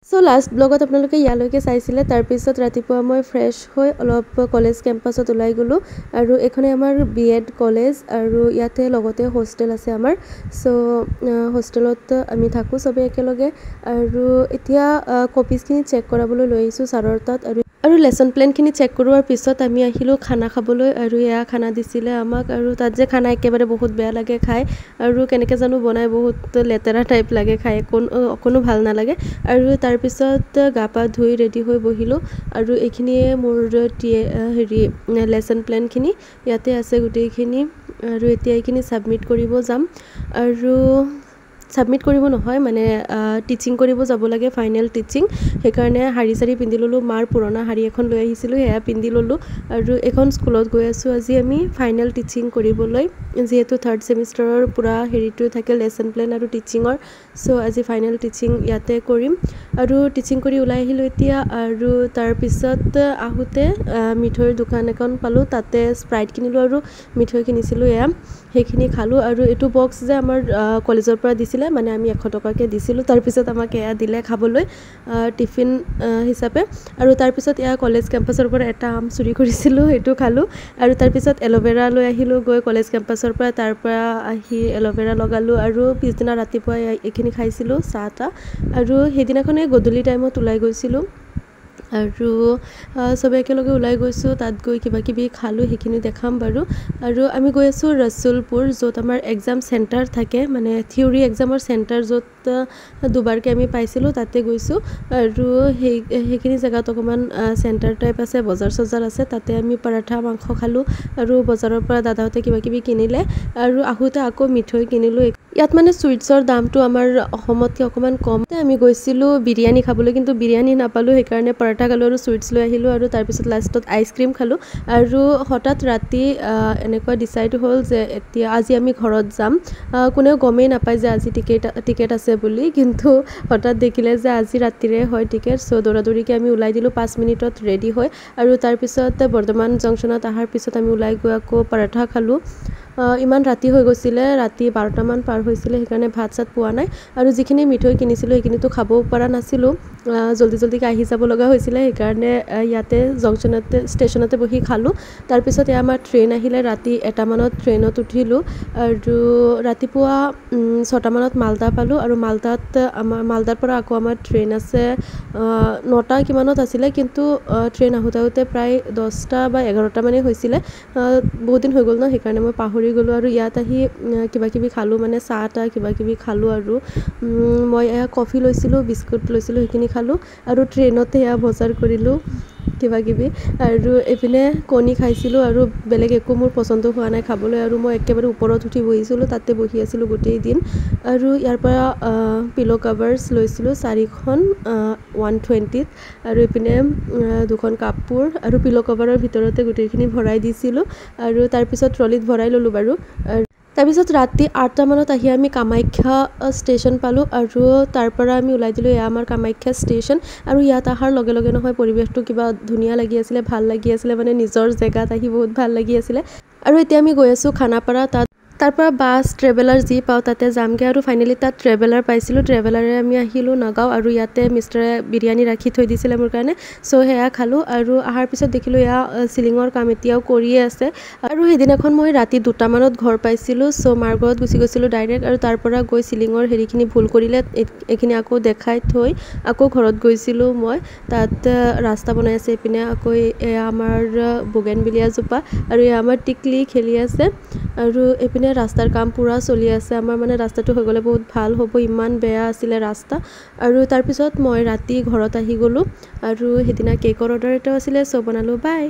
so last ব্লগত আপোনালোকে ইয়ালৈকে চাইছিলে তাৰ পিছত ৰাতিপুৱা মই ফ্ৰেছ হৈ অলপ কলেজ কেম্পাছত ওলাই গ'লো আৰু এখনে আমাৰ বিএড কলেজ আৰু ইয়াতে লগতে হোষ্টেল আছে আমাৰ সো হোষ্টেলত আমি থাকো সবে একেলগে আৰু এতিয়া কপিজখিনি চেক কৰাবলৈ লৈ আহিছো ছাৰৰ তাত আৰু লেসন প্লেনখিনি চেক কৰোৱাৰ পিছত আমি আহিলো খানা খাবলৈ আৰু এয়া খানা দিছিলে আমাক আৰু তাত যে খানা একেবাৰে বহুত বেয়া লাগে খাই আৰু কেনেকৈ জানো বনাই বহুত লেতেৰা টাইপ লাগে খাই কোনো ভাল নালাগে আৰু তাৰ পিছত গা পা ধুই ৰেডি হৈ বহিলো আৰু এইখিনিয়ে মোৰ হেৰি লেসন প্লেনখিনি ইয়াতে আছে গোটেইখিনি আৰু এতিয়া এইখিনি সাবমিট কৰিব যাম আৰু সাবমিট কৰিব নহয় মানে টিচিং কৰিব যাব লাগে ফাইনেল টিচিং সেইকাৰণে হাৰি সাৰি পিন্ধি ললো মাৰ পুৰণা হাৰি এখন লৈ আহিছিলো হেয়া পিন্ধি ললো আৰু এখন স্কুলত গৈ আছো আজি আমি ফাইনেল টিচিং কৰিবলৈ যেহেতু থাৰ্ড সেমিষ্টাৰৰ পুৰা হেৰিটো থাকে লেসন প্লেন আৰু টিচিঙৰ সো আজি ফাইনেল টিচিং ইয়াতে কৰিম আৰু টিচিং কৰি ওলাই আহিলো এতিয়া আৰু তাৰ পিছত আহোতে মিঠৈৰ দোকান এখন পালো তাতে স্প্ৰাইট কিনিলো আৰু মিঠৈ কিনিছিলো এয়া সেইখিনি খালো আৰু এটো বক্স যে আমাৰ কলেজৰ পৰা দিছিলে মানে আমি 100 টকাকে দিছিলো তাৰ পিছত আমাক এয়া দিলে খাবলৈ টিফিন হিচাপে আৰু তাৰ পিছত এয়া কলেজ কেম্পাছৰ পৰা এটা আম চুৰি কৰিছিলো এটো খালো আৰু তাৰ পিছত এলোভেৰা লৈ আহিলো গৈ কলেজ কেম্পাছৰ পৰা তাৰ পৰা আহি এলোভেৰা লগালো আৰু পিছদিনা ৰাতিপুৱা এইখিনি খাইছিলো চাহটা আৰু হেদিনাখনে গধূলি টাইমত ওলাই গৈছিলো আৰু সবে একেলগে ওলাই গৈছো তাত গৈ কিবা কিবি খালো সেইখিনি দেখাম বাৰু আৰু আমি গৈ আছো ৰসুলপুৰ যত আমাৰ এক্সাম সেন্টাৰ থাকে মানে থিওৰি এক্সামৰ সেন্টাৰ যত দুবাৰকে আমি পাইছিলো তাতে গৈছো আৰু সেইখিনি জায়গাত অকমান সেন্টাৰ টাইপ আছে বজাৰ সজাৰ আছে তাতে আমি পৰাঠা মাংস খালো আৰু বজাৰৰ পৰা দাদাহঁতে কিবা কিবি কিনিলে আৰু আহোতে আকৌ মিঠৈ কিনিলো ইয়াত মানে সুইটছৰ দামটো আমাৰ অসমতকৈ অকমান কমতে আমি গৈছিলো বিৰিয়ানী খাবলৈ কিন্তু বিৰিয়ানী নাপালো সেইকাৰণে পৰাঠা খালো আৰু সুইটছ লৈ আহিলো আৰু তাৰ পিছত লাষ্টত আইসক্ৰীম খালো আৰু হঠাৎ ৰাতি এনেকুৱা ডিসাইড হ'ল যে এতিয়া আজি আমি ঘৰত যাম কোনেও গমেই নাপায় যে আজি টিকেট আছে বুলি কিন্তু হঠাৎ দেখিলে যে আজি ৰাতিৰে হয় টিকেট সো দৌৰাদৌৰিকে আমি ওলাই দিলো 5 মিনিটত ৰেডি হয় আৰু তাৰ পিছত বৰ্তমান জংচনত আহাৰ পিছত আমি ওলাই গৈ আকৌ পৰাঠা খালো ইমান ৰাতি হৈ গৈছিলে ৰাতি 12টা মান পাৰ হৈছিলে সেইকাৰণে ভাত সাত পোৱা নাই আৰু যিখিনি মিঠৈ কিনিছিলো সেইখিনিতো খাব পৰা নাছিলো জলদিকে আহি যাব লগা হৈছিলে সেইকাৰণে ইয়াতে জংচনতে ষ্টেচনতে বহি খালো তাৰ পিছত আমাৰ ট্ৰেইন আহিলে ৰাতি 1টা মানত ট্ৰেইনত উঠিলো আৰু ৰাতিপুৱা 6টা মানত মালদা পালো আৰু মালদাৰ পৰা আকৌ আমাৰ ট্ৰেইন আছে 9টা কিমানত আছিলে কিন্তু ট্ৰেইন আহোতে প্ৰায় 10টা বা 11টা মানে হৈছিলে বহুত দিন হৈ গ'ল ন সেইকাৰণে মই পাহৰি গলো আৰু ইয়াত আহি কিবা কিবি খালো মানে চাহটা কিবা কিবি খালো আৰু মই কফি লৈছিলো বিস্কুট লৈছিলো সেইখিনি খালো আৰু ট্ৰেইনতে বজাৰ কৰিলো কিবা কিবি আৰু এপিনে কণী খাইছিলো আৰু বেলেগ একো মোৰ পছন্দ হোৱা নাই খাবলৈ আৰু মই একেবাৰে ওপৰত উঠি বহিছিলো তাতে বহি আছিলো গোটেই দিন আৰু ইয়াৰ পৰা পিলো কভাৰছ লৈছিলো 4খন 120ত আৰু এপিনে দুখন কাপোৰ আৰু পিলো কভাৰৰ ভিতৰতে গোটেইখিনি ভৰাই দিছিলো আৰু তাৰ পিছত ট্ৰলিত ভৰাই ললো বাৰু তাৰপিছত ৰাতি 8টা মানত আহি আমি কামাখ্যা ষ্টেচন পালো আৰু তাৰ পৰা আমি ওলাই দিলো এয়া আমাৰ কামাখ্যা ষ্টেচন আৰু ইয়াত আহাৰ লগে লগে নহয় পৰিৱেশটো কিবা ধুনীয়া লাগি আছিলে ভাল লাগি আছিলে মানে নিজৰ জেগাত আহি বহুত ভাল লাগি আছিলে আৰু এতিয়া আমি গৈ আছো খানাপাৰা তাৰ পৰা বাছ ট্ৰেভেলাৰ যি পাও তাতে যামগে আৰু ফাইনালি তাত ট্ৰেভেলাৰ পাইছিলো ট্ৰেভেলাৰে আমি আহিলো নগাঁও আৰু ইয়াতে মিষ্টাৰে বিৰিয়ানী ৰাখি থৈ দিছিলে মোৰ কাৰণে সো হেয়া খালো আৰু আহাৰ পিছত দেখিলো এয়া সিলিঙৰ কাম এতিয়াও কৰিয়ে আছে আৰু সেইদিনাখন মই ৰাতি 2টা মানত ঘৰ পাইছিলো সো মাৰ্গত গুচি গৈছিলো ডাইৰেক্ট আৰু তাৰ পৰা গৈ সিলিঙৰ হেৰিখিনি ভুল কৰিলে এইখিনি আকৌ দেখাই থৈ আকৌ ঘৰত গৈছিলো মই তাত ৰাস্তা বনাই আছে এপিনে আকৌ এয়া আমাৰ বুগেনভিলিয়া জোপা আৰু এয়া আমাৰ টিকলি খেলি আছে আৰু এপিনে ৰাস্তাৰ কাম পুৰা চলি আছে আমাৰ মানে ৰাস্তাটো হৈ গলে বহুত ভাল হ'ব ইমান বেয়া আছিল ৰাস্তা আৰু তাৰ পিছত মই ৰাতি ঘৰত আহি গলো আৰু হেদিনা কেকৰ অৰ্ডাৰ এটা আছিল সো বনালো বাই